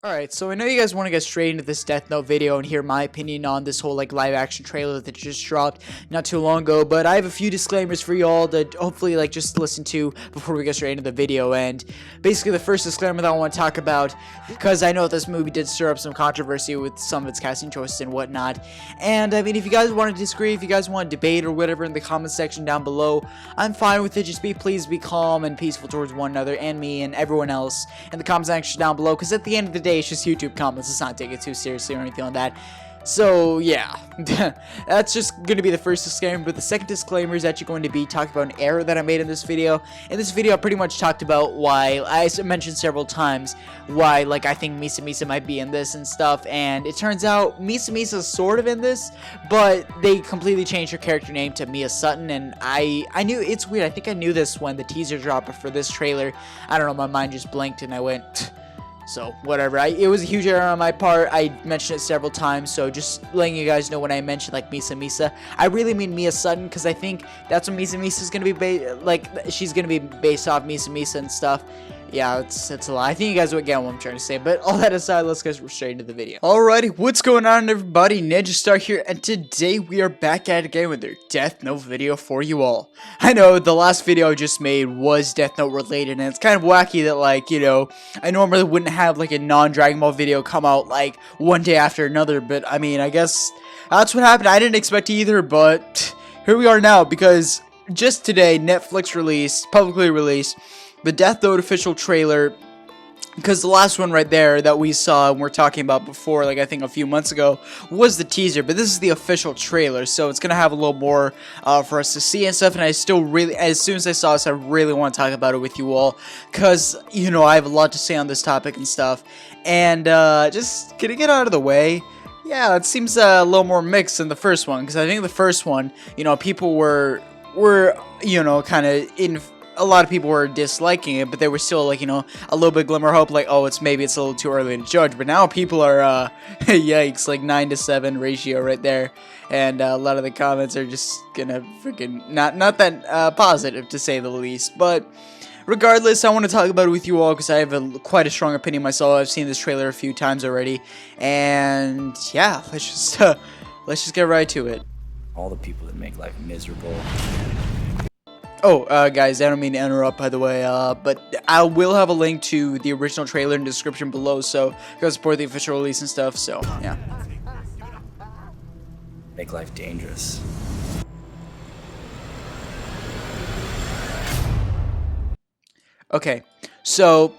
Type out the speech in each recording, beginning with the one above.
Alright, so I know you guys want to get straight into this Death Note video and hear my opinion on this whole like live action trailer that just dropped not too long ago, but I have a few disclaimers for y'all to hopefully like just listen to before we get straight into the video. And basically the first disclaimer that I want to talk about, because I know this movie did stir up some controversy with some of its casting choices and whatnot, and I mean, if you guys want to disagree, if you guys want to debate or whatever in the comment section down below, I'm fine with it. Just please be calm and peaceful towards one another and me and everyone else in the comment section down below, because at the end of the day it's just YouTube comments. Let's not take it too seriously or anything like that. So yeah, that's just going to be the first disclaimer. But the second disclaimer is actually going to be talking about an error that I made in this video. In this video I pretty much talked about why, I mentioned several times why like I think Misa might be in this and stuff, and it turns out Misa is sort of in this, but they completely changed her character name to Mia Sutton. And I knew, it's weird, I think I knew this when the teaser dropped, but for this trailer, I don't know, my mind just blinked and I went so, whatever. It was a huge error on my part. I mentioned it several times, so just letting you guys know when I mentioned, like, Misa, I really mean Mia Sutton, because I think that's what Misa is going to be, like, she's going to be based off Misa and stuff. Yeah, it's a lot. I think you guys would get what I'm trying to say, but all that aside, let's get straight into the video. Alrighty, what's going on, everybody? Ninja Star here, and today we are back at it again with their Death Note video for you all. I know the last video I just made was Death Note related, and it's kind of wacky that, like, you know, I normally wouldn't have, like, a non-Dragon Ball video come out, like, one day after another, but, I mean, I guess that's what happened. I didn't expect either, but here we are now, because just today, Netflix publicly released, the Death Note official trailer, because the last one right there that we saw and we're talking about before, like I think a few months ago, was the teaser, but this is the official trailer, so it's gonna have a little more for us to see and stuff. And I still really, as soon as I saw this, I really want to talk about it with you all, because, you know, I have a lot to say on this topic and stuff. And just getting it out of the way, yeah, it seems a little more mixed than the first one, because I think the first one, you know, people were you know, kind of in. A lot of people were disliking it, but they were still, like, you know, a little bit glimmer of hope, like, oh, maybe it's a little too early to judge. But now people are, yikes, like 9-to-7 ratio right there, and a lot of the comments are just gonna freaking not that positive, to say the least. But regardless, I want to talk about it with you all because I have quite a strong opinion myself. I've seen this trailer a few times already, and yeah, let's just get right to it. All the people that make life miserable. Oh, guys, I don't mean to interrupt, by the way, but I will have a link to the original trailer in the description below, so go support the official release and stuff, so, yeah. Make life dangerous. Okay, so,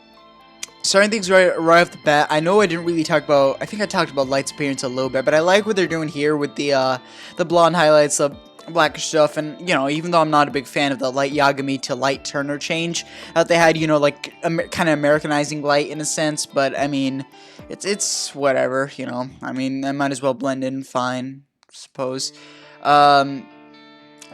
starting things right off the bat, I know I didn't really talk about, I think I talked about Light's appearance a little bit, but I like what they're doing here with the blonde highlights, the black stuff. And, you know, even though I'm not a big fan of the Light Yagami to Light Turner change that they had, you know, like kind of Americanizing Light in a sense, but I mean, it's whatever, you know. I mean, I might as well blend in fine, I suppose.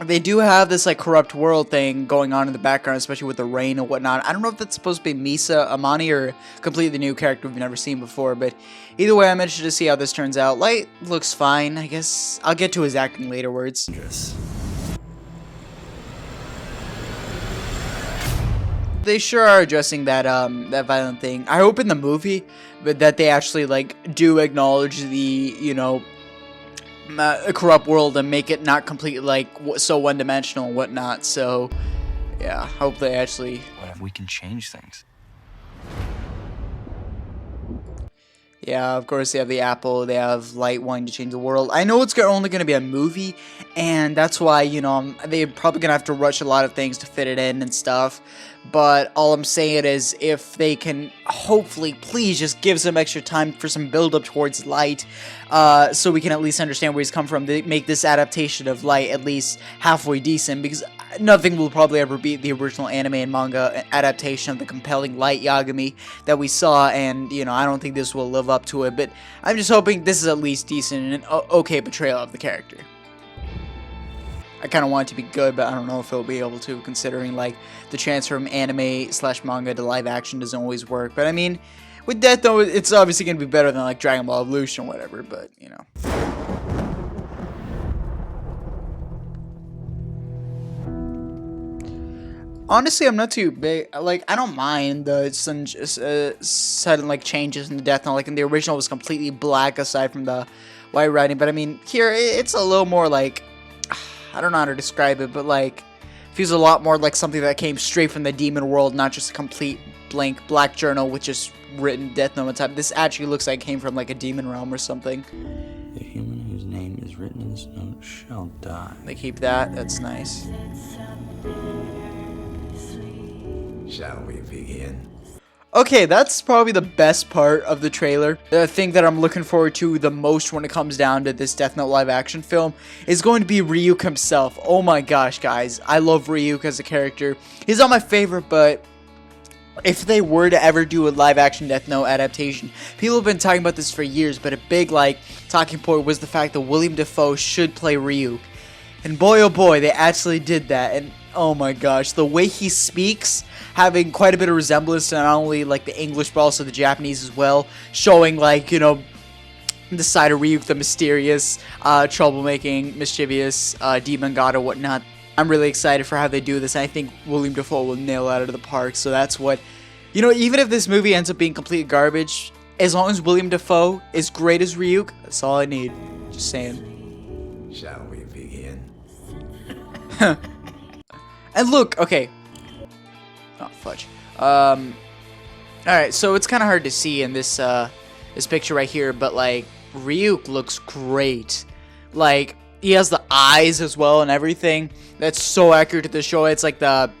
They do have this, like, corrupt world thing going on in the background, especially with the rain and whatnot. I don't know if that's supposed to be Misa Amani or a completely new character we've never seen before, but either way, I'm interested to see how this turns out. Light looks fine, I guess. I'll get to his acting laterwards. Dangerous. They sure are addressing that that violent thing. I hope in the movie, but that they actually, like, do acknowledge the, you know, a corrupt world and make it not completely, like, so one-dimensional and whatnot. So yeah, hope they actually. What if we can change things? Yeah, of course they have the apple, they have Light wanting to change the world. I know it's only going to be a movie, and that's why, you know, they're probably going to have to rush a lot of things to fit it in and stuff. But all I'm saying is, if they can, hopefully, please just give some extra time for some build-up towards Light, so we can at least understand where he's come from. They make this adaptation of Light at least halfway decent, because nothing will probably ever beat the original anime and manga adaptation of the compelling Light Yagami that we saw, and, you know, I don't think this will live up to it, but I'm just hoping this is at least decent and an okay portrayal of the character. I kind of want it to be good, but I don't know if it'll be able to, considering, like, the transfer from anime/manga to live action doesn't always work. But I mean, with Death Note, it's obviously going to be better than, like, Dragon Ball Evolution or whatever, but, you know. Honestly, I'm not too big. Like, I don't mind the sudden like changes in the Death Note. Like in the original, it was completely black aside from the white writing. But I mean, here it's a little more like, I don't know how to describe it, but like feels a lot more like something that came straight from the demon world, not just a complete blank black journal with just written Death Note on top. This actually looks like it came from like a demon realm or something. The human whose name is written in this note shall die. They keep that. That's nice. Shall we begin? Okay, that's probably the best part of the trailer. The thing that I'm looking forward to the most when it comes down to this Death Note live action film is going to be Ryuk himself. Oh my gosh, guys. I love Ryuk as a character. He's not my favorite, but if they were to ever do a live action Death Note adaptation, people have been talking about this for years, but a big like talking point was the fact that William Dafoe should play Ryuk. And boy oh boy, they actually did that. And oh my gosh, the way he speaks, having quite a bit of resemblance to not only like the English but also the Japanese as well, showing like, you know, the side of Ryuk, the mysterious, troublemaking, mischievous, demon god or whatnot. I'm really excited for how they do this. I think William Dafoe will nail it out of the park. So that's what, you know, even if this movie ends up being complete garbage, as long as William Dafoe is great as Ryuk, that's all I need. Just saying. Shall we begin? And look, okay. Oh, fudge. Alright, so it's kind of hard to see in this, this picture right here, but, like, Ryuk looks great. Like, he has the eyes as well and everything. That's so accurate to the show. It's like the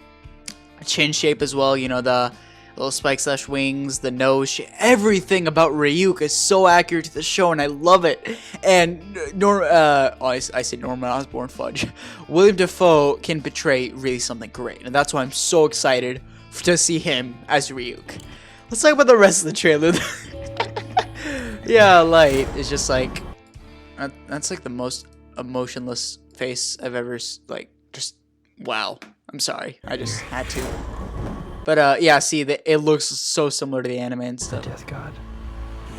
chin shape as well, you know, the little spikes slash wings, the nose shape. Everything about Ryuk is so accurate to the show, and I love it. And I said Norman Osborn, fudge. William Dafoe can portray really something great, and that's why I'm so excited to see him as Ryuk. Let's talk about the rest of the trailer. Yeah, Light is just like that's like the most emotionless face I've ever like. Just wow. I'm sorry, I just had to. But yeah, see, it looks so similar to the anime and stuff. Death God.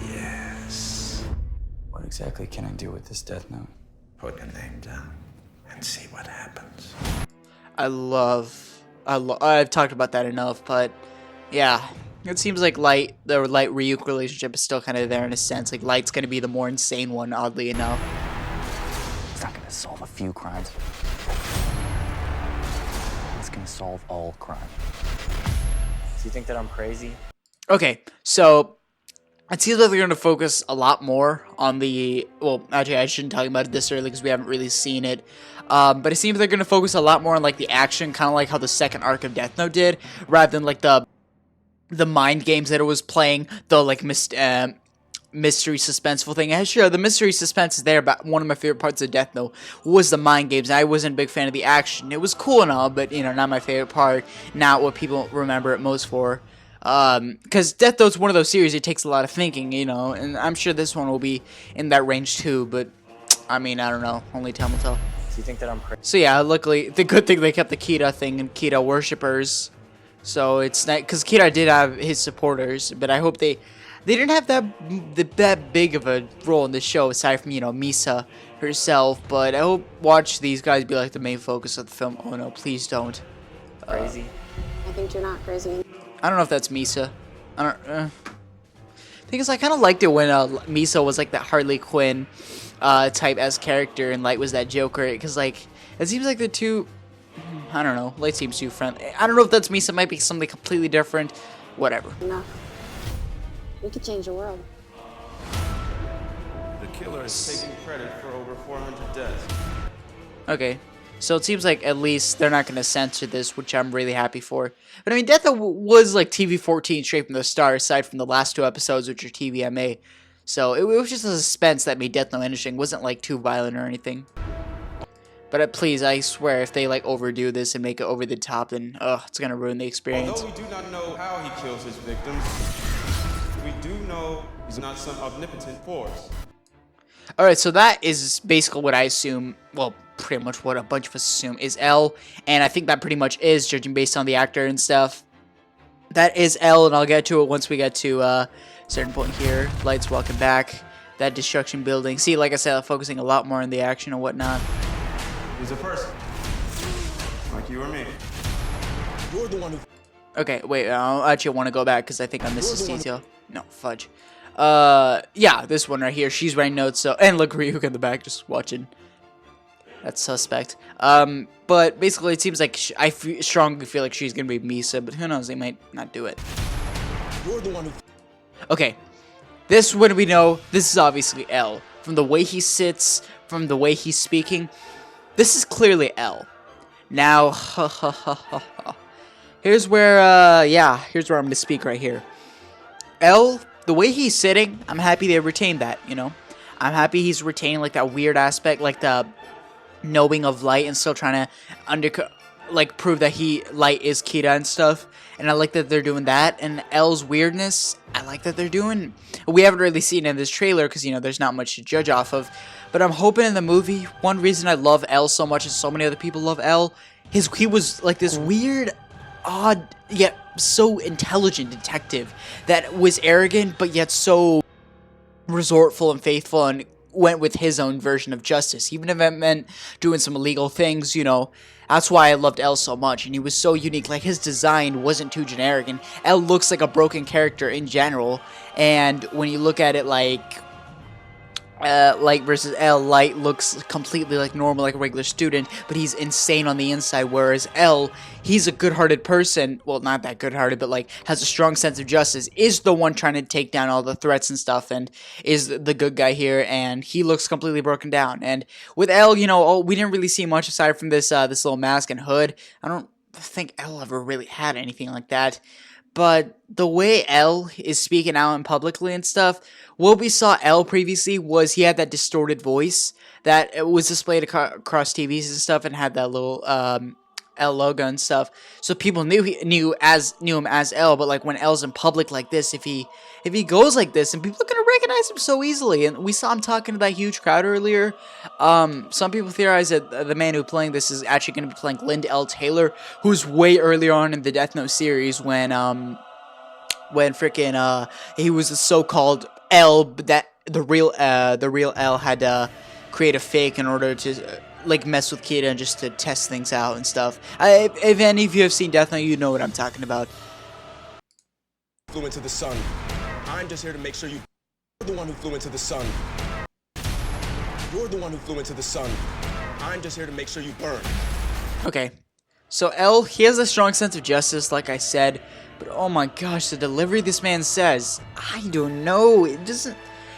Yes. What exactly can I do with this Death Note? Put your name down and see what happens. I've talked about that enough, but yeah, it seems like the Light Ryuk relationship is still kind of there in a sense. Like Light's gonna be the more insane one, oddly enough. It's not gonna solve a few crimes. It's gonna solve all crime. Do you think that I'm crazy? Okay, so it seems like they're going to focus a lot more on the... Well, actually, I shouldn't talk about it this early because we haven't really seen it. But it seems they're going to focus a lot more on like the action, kind of like how the second arc of Death Note did, rather than like the mind games that it was playing, the like mystery suspenseful thing. And sure, the mystery suspense is there, but one of my favorite parts of Death Note was the mind games. I wasn't a big fan of the action. It was cool and all, but you know, not my favorite part. Not what people remember it most for. Because Death Note's one of those series, it takes a lot of thinking, you know, and I'm sure this one will be in that range too, but I mean, I don't know. Only time will tell. Do you think that I'm crazy? So yeah, luckily, the good thing they kept the Kita thing and Kita worshippers. So it's not, because Kita did have his supporters, but I hope they didn't have that big of a role in the show aside from, you know, Misa herself. But I hope watch these guys be like the main focus of the film. Oh no, please don't. Crazy? I think you're not crazy. I don't know if that's Misa. I don't. Thing is, I kind of liked it when Misa was like that Harley Quinn type as character, and Light was that Joker. Because like it seems like the two. I don't know. Light seems too friendly. I don't know if that's Misa. It might be something completely different. Whatever. Enough. We could change the world. The killer is taking credit for over 400 deaths. Okay. So it seems like at least they're not going to censor this, which I'm really happy for. But I mean, Death Note was like TV-14 straight from the start, aside from the last two episodes, which are TVMA. So it was just a suspense that made Death Note interesting. It wasn't like too violent or anything. But please, I swear, if they like overdo this and make it over the top, then it's going to ruin the experience. Although we do not know how he kills his victims, we do know he's not some omnipotent force. Alright, so that is basically what I assume, well, pretty much what a bunch of us assume is L, and I think that pretty much is, judging based on the actor and stuff. That is L, and I'll get to it once we get to a certain point here. Light's walking back, that destruction building. See, like I said, I'm focusing a lot more on the action and whatnot. He's a person, like you or me. You're the one who. Okay, wait, I actually want to go back because I think I missed this detail. No, fudge. Yeah, this one right here. She's writing notes, so, and look, Ryuk in the back just watching. That's suspect. But basically it seems like I strongly feel like she's gonna be Misa, but who knows, they might not do it. You're the one who. Okay, this one we know, this is obviously L. From the way he sits, from the way he's speaking, this is clearly L. Now, here's where, yeah, here's where I'm gonna speak right here. L, the way he's sitting, I'm happy they retained that, you know? I'm happy he's retaining, like, that weird aspect, like, the knowing of light and still trying to, prove that light is Kita and stuff. And I like that they're doing that. And L's weirdness, I like that they're doing. We haven't really seen it in this trailer because, you know, there's not much to judge off of. But I'm hoping in the movie, one reason I love L so much and so many other people love L, he was like this weird, odd, yet so intelligent detective that was arrogant, but yet so resourceful and faithful and went with his own version of justice, even if it meant doing some illegal things, you know. That's why I loved L so much, and he was so unique. Like, his design wasn't too generic, and L looks like a broken character in general, and when you look at it like Light versus L, Light looks completely like normal, like a regular student, but he's insane on the inside, whereas L, he's a good-hearted person, well, not that good-hearted, but like, has a strong sense of justice, is the one trying to take down all the threats and stuff, and is the good guy here, and he looks completely broken down. And with L, you know, we didn't really see much aside from this this little mask and hood. I don't think L ever really had anything like that. But the way L is speaking out in publicly and stuff, what we saw L previously was he had that distorted voice that was displayed across TVs and stuff, and had that little L logo and stuff. So people knew him as L. But like when L's in public like this, if he goes like this, and people are gonna recognize him so easily. And we saw him talking to that huge crowd earlier. Some people theorize that the man who's playing this is actually gonna be playing Linda L. Taylor, who's way earlier on in the Death Note series when freaking he was the so-called L, but that the real L had to create a fake in order to like mess with Kita and just to test things out and stuff. If any of you have seen Death Note, you know what I'm talking about. Flew into the sun. I'm just here to make sure you're the one who flew into the sun. You're the one who flew into the sun. I'm just here to make sure you burn. Okay, so L, he has a strong sense of justice, like I said, but oh my gosh, the delivery this man says, I don't know, it doesn't,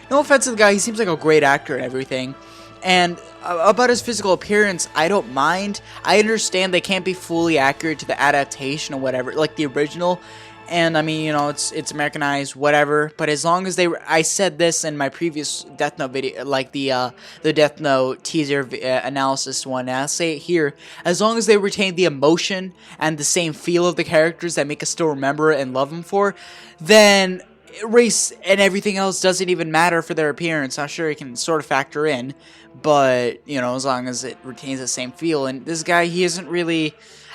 no offense to the guy, he seems like a great actor and everything, and about his physical appearance, I don't mind. I understand they can't be fully accurate to the adaptation or whatever, like the original. And I mean, you know, it's Americanized, whatever. But as long as I said this in my previous Death Note video, like the Death Note teaser analysis one, and I'll say it here. As long as they retain the emotion and the same feel of the characters that make us still remember and love them for, then race and everything else doesn't even matter for their appearance. I'm sure it can sort of factor in, but you know, as long as it retains the same feel. And this guy, he isn't really,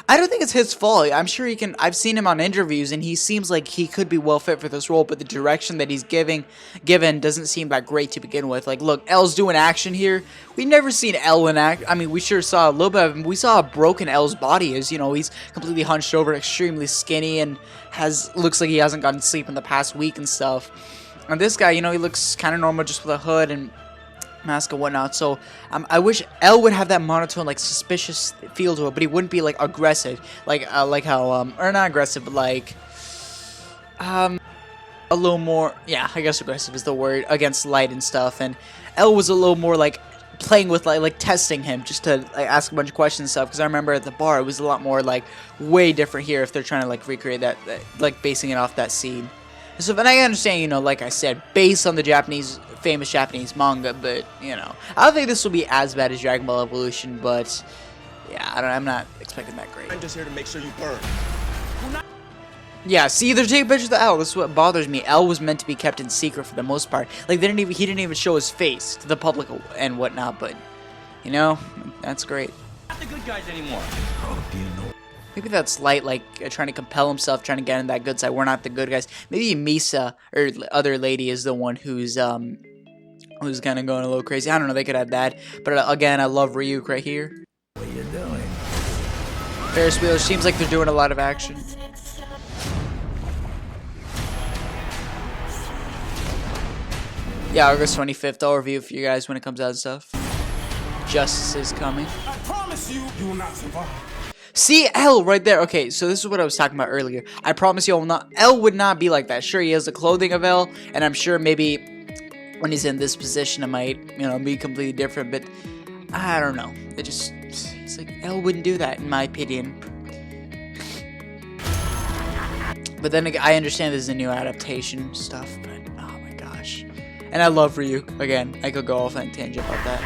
I don't think it's his fault. I'm sure he can, I've seen him on interviews and he seems like he could be well fit for this role, but the direction that he's given doesn't seem that great to begin with. Like, look, L's doing action here. We've never seen L in act. I mean, we sure saw a little bit of him. We saw how broken L's body is. You know, he's completely hunched over, extremely skinny, and looks like he hasn't gotten sleep in the past week and stuff. And this guy, you know, he looks kind of normal just with a hood and mask and whatnot. So I wish L would have that monotone, like suspicious feel to it, but he wouldn't be like aggressive, like how or not aggressive, but like a little more, yeah, I guess aggressive is the word, against Light and stuff. And L was a little more like playing with like testing him, just to like ask a bunch of questions and stuff. Because I remember at the bar it was a lot more like way different here if they're trying to like recreate that like basing it off that scene. So, and I understand, you know, like I said, based on the famous Japanese manga, but, you know, I don't think this will be as bad as Dragon Ball Evolution, but, yeah, I'm not expecting that great. I'm just here to make sure you burn. Yeah, see, they're taking pictures of L. This is what bothers me. L was meant to be kept in secret for the most part. Like, he didn't even show his face to the public and whatnot, but, you know, that's great. Not the good guys anymore. Maybe that's Light, like, trying to compel himself, trying to get in that good side. We're not the good guys. Maybe Misa, or other lady, is the one who's kind of going a little crazy. I don't know, they could have that. But again, I love Ryuk right here. What are you doing? Ferris wheel seems like they're doing a lot of action. Yeah, August 25th. I'll review for you guys when it comes out and stuff. Justice is coming. I promise you, you will not survive. See, L right there. Okay, so this is what I was talking about earlier. I promise you, L would not be like that. Sure, he has the clothing of L, and I'm sure maybe when he's in this position, it might, you know, be completely different. But I don't know. It's like L wouldn't do that, in my opinion. But then again, I understand this is a new adaptation stuff, but oh my gosh. And I love Ryuk. Again, I could go off on a tangent about that.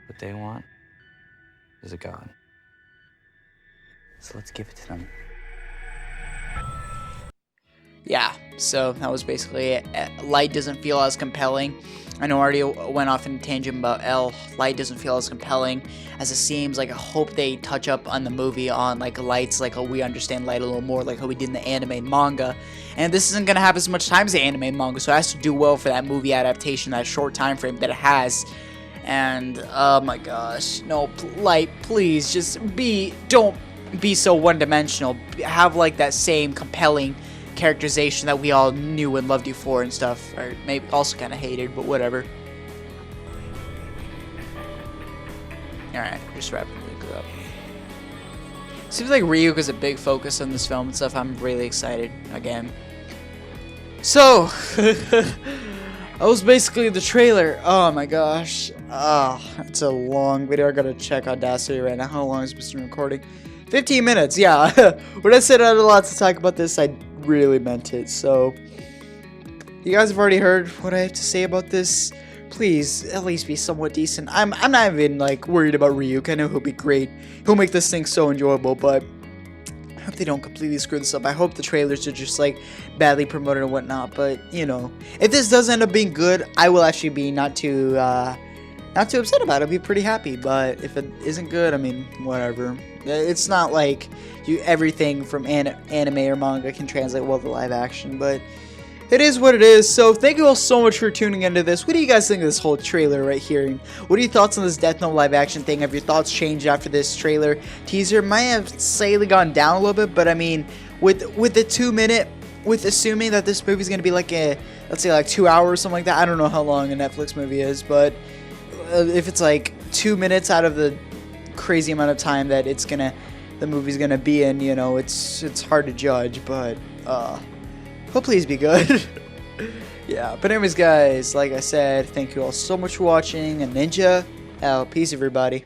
What they want is a god. So let's give it to them. Yeah, so that was basically it. Light doesn't feel as compelling. I know I already went off in a tangent about L. Light doesn't feel as compelling as it seems. Like, I hope they touch up on the movie on, like, Light's, like, we understand Light a little more, like how we did in the anime and manga. And this isn't going to have as much time as the anime and manga, so it has to do well for that movie adaptation, that short time frame that it has. And, oh my gosh, no, Light, please, just don't be so one-dimensional. Have, like, that same compelling characterization that we all knew and loved you for and stuff, or maybe also kind of hated, but whatever. Alright, just wrapping it up. Seems like Ryuk is a big focus on this film and stuff. I'm really excited again. So, that was basically the trailer. Oh my gosh. Oh, it's a long video. I gotta check Audacity right now. How long has this been recording? 15 minutes, yeah. When I said I had a lot to talk about this, I really meant it. So, you guys have already heard what I have to say about this. Please, at least be somewhat decent. I'm not even, like, worried about Ryuk. I know he'll be great. He'll make this thing so enjoyable, but I hope they don't completely screw this up. I hope the trailers are just, like, badly promoted and whatnot, but, you know, if this does end up being good, I will actually be not too upset about it. I'll be pretty happy, but if it isn't good, I mean, whatever. It's not like everything from anime or manga can translate well to live action, but it is what it is. So thank you all so much for tuning into this. What do you guys think of this whole trailer right here? And what are your thoughts on this Death Note live action thing? Have your thoughts changed after this trailer teaser? Might have slightly gone down a little bit, but I mean, with the 2 minute, with assuming that this movie's gonna be like a, let's say like 2 hours or something like that. I don't know how long a Netflix movie is, but if it's like 2 minutes out of the crazy amount of time that the movie's gonna be in, you know, it's hard to judge, but hope please be good. Yeah, but anyways guys, like I said, thank you all so much for watching, and Ninja out. Peace everybody.